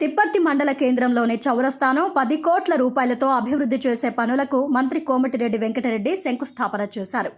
తిప్పర్తి మండల కేంద్రంలోని చౌరస్తాను 10 కోట్ల రూపాయలతో అభివృద్ధి చేసే పనులకు మంత్రి కోమటిరెడ్డి వెంకటరెడ్డి శంకుస్థాపన చేశారు.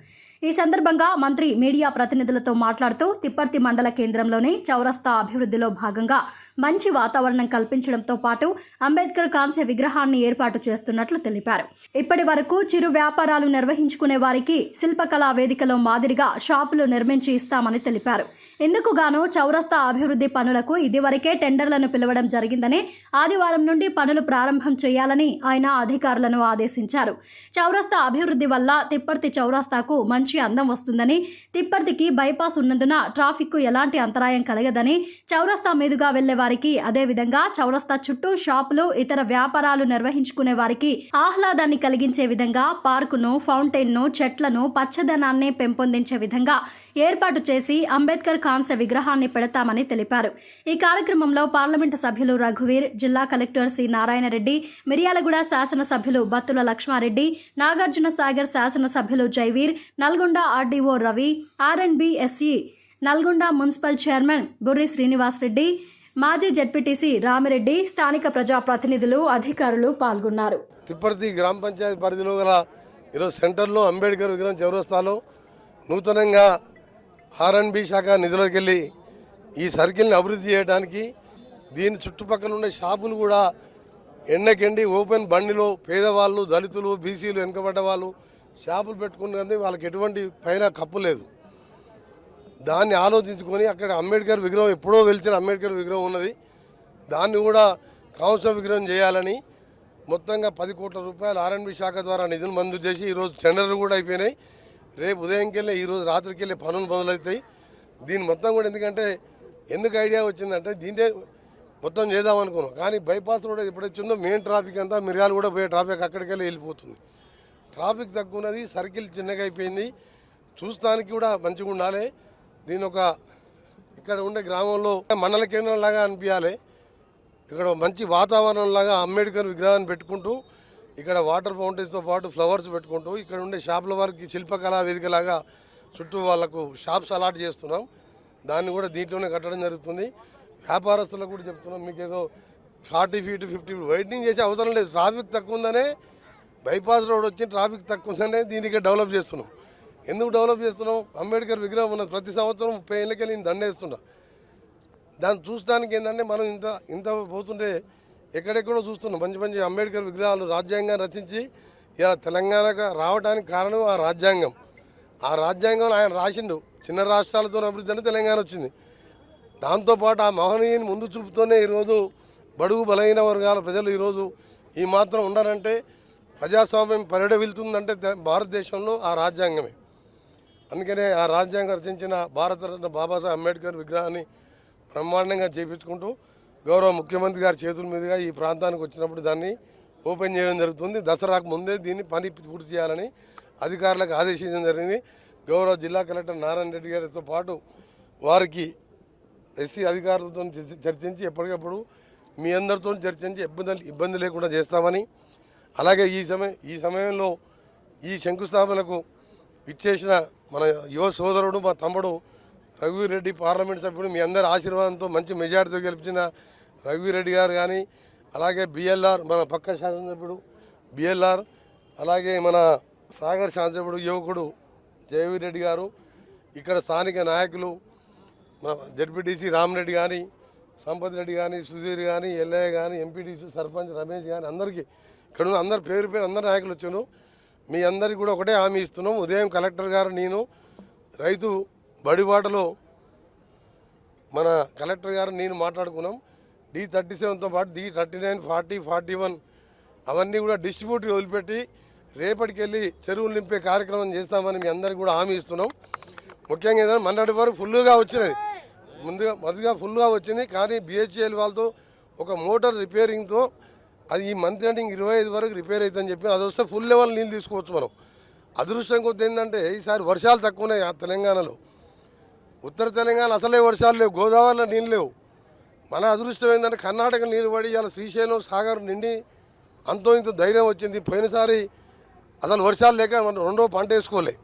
ఈ సందర్భంగా మంత్రి మీడియా ప్రతినిధులతో మాట్లాడుతూ తిప్పర్తి మండల కేంద్రంలోని చౌరస్తా అభివృద్ధిలో భాగంగా మంచి వాతావరణం కల్పించడంతో పాటు అంబేద్కర్ కాంస్య విగ్రహాన్ని ఏర్పాటు చేస్తున్నట్లు తెలిపారు. ఇప్పటి వరకు చిరు వ్యాపారాలు నిర్వహించుకునే వారికి శిల్పకళా వేదికలో మాదిరిగా షాపులు నిర్మించి ఇస్తామని తెలిపారు. ఇందుకు గాను చౌరస్తా అభివృద్ధి పనులకు ఇదివరకే టెండర్లను పిలవడం జరిగిందని, ఆదివారం నుండి పనులు ప్రారంభం చేయాలని ఆయన అధికారులను ఆదేశించారు. చౌరస్తా అభివృద్ధి వల్ల తిప్పర్తి చౌరస్తాకు మంచి అందం వస్తుందని, తిప్పర్తికి బైపాస్ ఉన్నందున ట్రాఫిక్ కు ఎలాంటి అంతరాయం కలగదని, చౌరస్తా మీదుగా వెళ్లే వారికి అదేవిధంగా చౌరస్తా చుట్టూ షాపులు ఇతర వ్యాపారాలు నిర్వహించుకునే వారికి ఆహ్లాదాన్ని కలిగించే విధంగా పార్కును, ఫౌంటైన్ను, చెట్లను, పచ్చదనాన్ని పెంపొందించే విధంగా ఏర్పాటు చేసి అంబేద్కర్ కాంస్య విగ్రహాన్ని పెడతామని తెలిపారు. ఈ కార్యక్రమంలో పార్లమెంటు సభ్యులు రఘువీర్, జిల్లా కలెక్టర్ సి నారాయణరెడ్డి, మిర్యాలగూడ శాసనసభ్యులు బత్తుల లక్ష్మారెడ్డి, నాగార్జున సాగర్ శాసనసభ్యులు Jaiveer, Nalgonda RDO Ravi, R and B SE Nalgonda municipal chairman Burri Srinivasreddy, మాజీ జెడ్పీటీసీ రామిరెడ్డి, స్థానిక ప్రజాప్రతినిధులు, అధికారులు పాల్గొన్నారు. తిప్పర్తి గ్రామ పంచాయతీ పరిధిలో గల ఈరోజు సెంటర్లో అంబేద్కర్ విగ్రహం చౌరస్తాలో నూతనంగా ఆర్ఎండ్బి శాఖ నిధులకు వెళ్ళి ఈ సర్కిల్ని అభివృద్ధి చేయడానికి, దీని చుట్టుపక్కల ఉండే షాపులు కూడా ఎండకెండి ఓపెన్ బండిలో పేదవాళ్ళు, దళితులు, బీసీలు, వెనుకబడ్డ వాళ్ళు షాపులు పెట్టుకున్నది వాళ్ళకి ఎటువంటి పైన కప్పు లేదు. దాన్ని ఆలోచించుకొని అక్కడ అంబేద్కర్ విగ్రహం ఎప్పుడో వెలిచిన అంబేద్కర్ విగ్రహం ఉన్నది, దాన్ని కూడా కాంస్య విగ్రహం చేయాలని మొత్తంగా 10 కోట్ల రూపాయలు ఆర్ఎండ్బి శాఖ ద్వారా నిధులు మంజూరు చేసి ఈరోజు టెండర్లు కూడా అయిపోయినాయి. రేపు ఉదయంకి వెళ్ళి ఈరోజు రాత్రికి వెళ్ళి పనులు మొదలవుతాయి. దీని మొత్తం కూడా ఎందుకు ఐడియా వచ్చిందంటే దీంట్లో మొత్తం చేద్దాం అనుకున్నాం, కానీ బైపాస్ రోడ్ ఎప్పుడొచ్చిందో మెయిన్ ట్రాఫిక్ అంతా మిర్యాలు కూడా పోయే ట్రాఫిక్ అక్కడికి వెళ్ళిపోతుంది. ట్రాఫిక్ తక్కువ ఉన్నది, సర్కిల్ చిన్నగా అయిపోయింది, చూస్తానికి కూడా మంచిగా ఉండాలి. దీని ఇక్కడ ఉండే గ్రామంలో మండల కేంద్రం లాగా అనిపించాలి. ఇక్కడ మంచి వాతావరణం లాగా అంబేద్కర్ విగ్రహాన్ని పెట్టుకుంటూ ఇక్కడ వాటర్ ఫౌంటైన్స్తో పాటు ఫ్లవర్స్ పెట్టుకుంటూ ఇక్కడ ఉండే షాపుల వారికి శిల్పకళా వేదికలాగా చుట్టూ వాళ్లకు షాప్స్ అలాట్ చేస్తున్నాం. దాన్ని కూడా దీంట్లోనే కట్టడం జరుగుతుంది. వ్యాపారస్తులకు కూడా చెప్తున్నాం, మీకు ఏదో 40 ఫీట్ 50 ఫీట్ వైడనింగ్ చేసే అవసరం లేదు. ట్రాఫిక్ తక్కువ ఉందనే బైపాస్ రోడ్ వచ్చి ట్రాఫిక్ తక్కువ ఉందనే దీనికి డెవలప్ చేస్తున్నాం. ఎందుకు డెవలప్ చేస్తున్నాం? అంబేద్కర్ విగ్రహం ఉన్నది, ప్రతి సంవత్సరం 30 ఏళ్ళకెళ్ళి నేను దండేస్తున్నా. దాన్ని చూస్తానికి ఏంటంటే మనం ఇంత పోతుంటే ఎక్కడెక్కడో చూస్తున్నాం మంచి మంచి అంబేద్కర్ విగ్రహాలు రాజ్యాంగాన్ని రచించి ఇలా తెలంగాణకు రావడానికి కారణం ఆ రాజ్యాంగం. ఆ రాజ్యాంగంలో ఆయన రాసిండు చిన్న రాష్ట్రాలతో అభివృద్ధి అంటే తెలంగాణ వచ్చింది. దాంతోపాటు ఆ మహనీయుని ముందు చూపుతోనే ఈరోజు బడుగు బలహీన వర్గాల ప్రజలు ఈరోజు ఈ మాత్రం ఉండాలంటే, ప్రజాస్వామ్యం పరిడవిల్తుందంటే భారతదేశంలో ఆ రాజ్యాంగమే. అందుకనే ఆ రాజ్యాంగం రచించిన భారతరత్న బాబాసాహెబ్ అంబేద్కర్ విగ్రహాన్ని బ్రహ్మాండంగా చేపించుకుంటూ గౌరవ ముఖ్యమంత్రి గారి చేతుల మీదుగా ఈ ప్రాంతానికి వచ్చినప్పుడు దాన్ని ఓపెన్ చేయడం జరుగుతుంది. దసరాకు ముందే దీన్ని పని పూర్తి చేయాలని అధికారులకు ఆదేశించడం జరిగింది. గౌరవ జిల్లా కలెక్టర్ నారాయణ రెడ్డి గారితో పాటు వారికి ఎస్సీ అధికారులతో చర్చించి ఎప్పటికప్పుడు మీ అందరితో చర్చించి ఇబ్బంది లేకుండా చేస్తామని, అలాగే ఈ సమయంలో ఈ శంకుస్థాపనకు ఇచ్చేసిన మన యువ సోదరుడు మా తమ్ముడు రఘువీరెడ్డి, పార్లమెంట్ సభ్యుడు, మీ అందరి ఆశీర్వాదంతో మంచి మెజార్టీతో గెలిపించిన రఘువీరెడ్డి గారు కానీ, అలాగే బిఎల్ఆర్ మన పక్క శాసనసభ్యుడు బిఎల్ఆర్, అలాగే మన సాగర్ శాసనసభ్యుడు యువకుడు జయవీర్ రెడ్డి గారు, ఇక్కడ స్థానిక నాయకులు మన జెడ్పీటీసీ రామిరెడ్డి కానీ, సంపత్ రెడ్డి కానీ, సుధీర్ కానీ, ఎల్ఐ కానీ, ఎంపీటీసీ సర్పంచ్ రమేష్ కానీ, అందరికీ ఇక్కడ ఉన్న అందరు పేరు అందరు నాయకులు వచ్చాను. మీ అందరికీ కూడా ఒకటే హామీ ఇస్తున్నాం. ఉదయం కలెక్టర్ గారు నేను రైతు బడిబాటలో మన కలెక్టర్ గారు నేను మాట్లాడుకున్నాం. D37తో పాటు D39, 40, 41 అవన్నీ కూడా డిస్ట్రిబ్యూటర్ వదిలిపెట్టి రేపటికి వెళ్ళి చెరువులు నింపే కార్యక్రమం చేస్తామని మీ అందరికీ కూడా హామీ ఇస్తున్నాం. ముఖ్యంగా ఏదైనా మొన్నటి వరకు ఫుల్గా వచ్చినది, మొదటిగా ఫుల్గా వచ్చింది, కానీ BHEL వాళ్ళతో ఒక మోటార్ రిపేరింగ్తో అది ఈ మంత్ ఎండింగ్ 25 వరకు రిపేర్ అవుతుందని చెప్పి అది వస్తే ఫుల్ లెవెల్ నీళ్ళు తీసుకోవచ్చు మనం. అదృష్టం కొద్ది ఏంటంటే ఈసారి వర్షాలు తక్కువ ఉన్నాయి తెలంగాణలో. ఉత్తర తెలంగాణ అసలే వర్షాలు లేవు, గోదావరిలో నీళ్ళు లేవు. మన అదృష్టం ఏంటంటే కర్ణాటక నీళ్ళు పడి ఇలా శ్రీశైలం సాగర్ నిండి అంతో ఇంత ధైర్యం వచ్చింది. పోయినసారి అసలు వర్షాలు లేక మనం రెండో పంట వేసుకోలే.